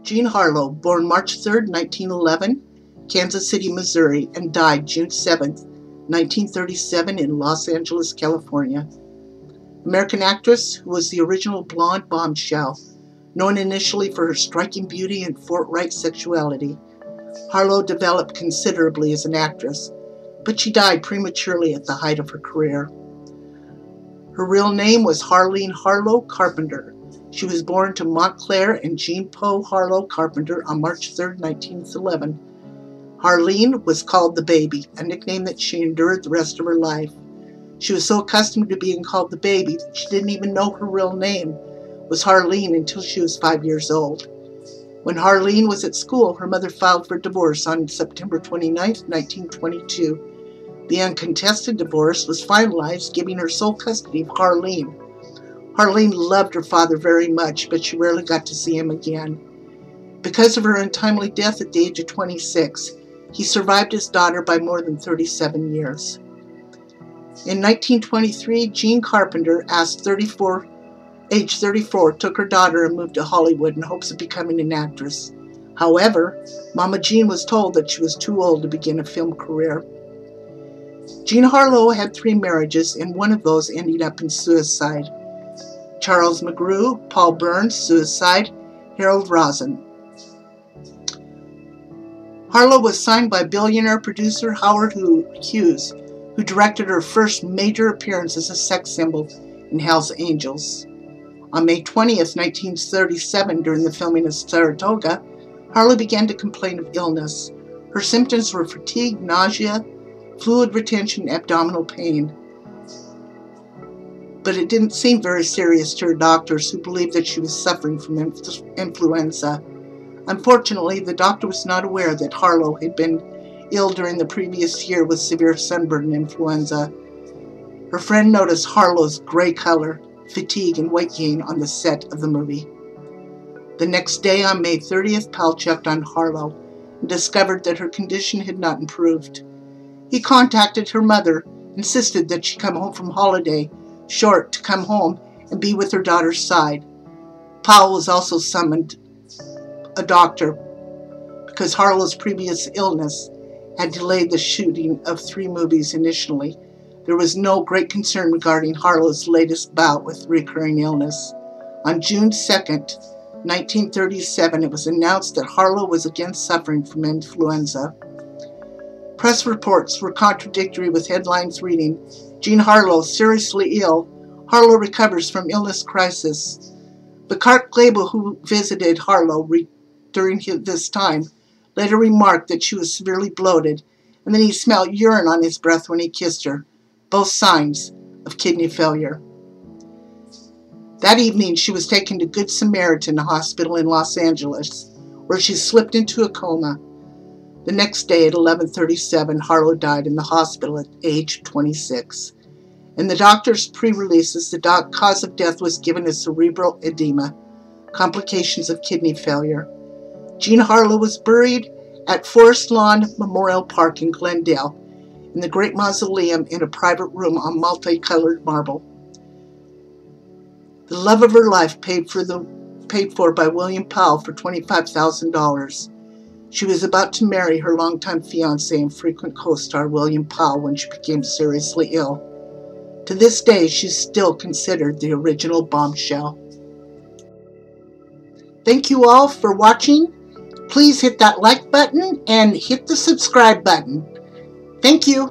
Jean Harlow, born March 3, 1911, Kansas City, Missouri, and died June 7, 1937 in Los Angeles, California. American actress who was the original blonde bombshell, known initially for her striking beauty and forthright sexuality. Harlow developed considerably as an actress, but she died prematurely at the height of her career. Her real name was Harleen Harlow Carpenter. She was born to Montclair and Jean Poe Harlow Carpenter on March 3, 1911. Harleen was called the Baby, a nickname that she endured the rest of her life. She was so accustomed to being called the Baby that she didn't even know her real name was Harleen until she was 5 years old. When Harleen was at school, her mother filed for divorce on September 29, 1922. The uncontested divorce was finalized, giving her sole custody of Harleen. Harleen loved her father very much, but she rarely got to see him again. Because of her untimely death at the age of 26, he survived his daughter by more than 37 years. In 1923, Jean Carpenter, age 34, took her daughter and moved to Hollywood in hopes of becoming an actress. However, Mama Jean was told that she was too old to begin a film career. Jean Harlow had 3 marriages, and one of those ended up in suicide. Charles McGrew, Paul Burns, suicide, Harold Rosen. Harlow was signed by billionaire producer Howard Hughes, who directed her first major appearance as a sex symbol in Hell's Angels. On May 20, 1937, during the filming of Saratoga, Harlow began to complain of illness. Her symptoms were fatigue, nausea, fluid retention, abdominal pain. But it didn't seem very serious to her doctors, who believed that she was suffering from influenza. Unfortunately, the doctor was not aware that Harlow had been ill during the previous year with severe sunburn and influenza. Her friend noticed Harlow's gray color, fatigue, and weight gain on the set of the movie. The next day, on May 30th, Powell checked on Harlow and discovered that her condition had not improved. He contacted her mother, insisted that she come home from holiday, short to come home and be with her daughter's side. Powell was also summoned a doctor because Harlow's previous illness had delayed the shooting of 3 movies initially. There was no great concern regarding Harlow's latest bout with recurring illness. On June 2, 1937, it was announced that Harlow was again suffering from influenza. Press reports were contradictory, with headlines reading, "Jean Harlow seriously ill. Harlow recovers from illness crisis." But Clark Gable, who visited Harlow during this time, later remarked that she was severely bloated, and that he smelled urine on his breath when he kissed her, both signs of kidney failure. That evening, she was taken to Good Samaritan Hospital in Los Angeles, where she slipped into a coma. The next day at 11:37, Harlow died in the hospital at age 26. In the doctor's pre-releases, the cause of death was given as cerebral edema, complications of kidney failure. Jean Harlow was buried at Forest Lawn Memorial Park in Glendale, in the Great Mausoleum, in a private room on multicolored marble. The love of her life paid for by William Powell for $25,000. She was about to marry her longtime fiancé and frequent co-star William Powell when she became seriously ill. To this day, she's still considered the original bombshell. Thank you all for watching. Please hit that like button and hit the subscribe button. Thank you.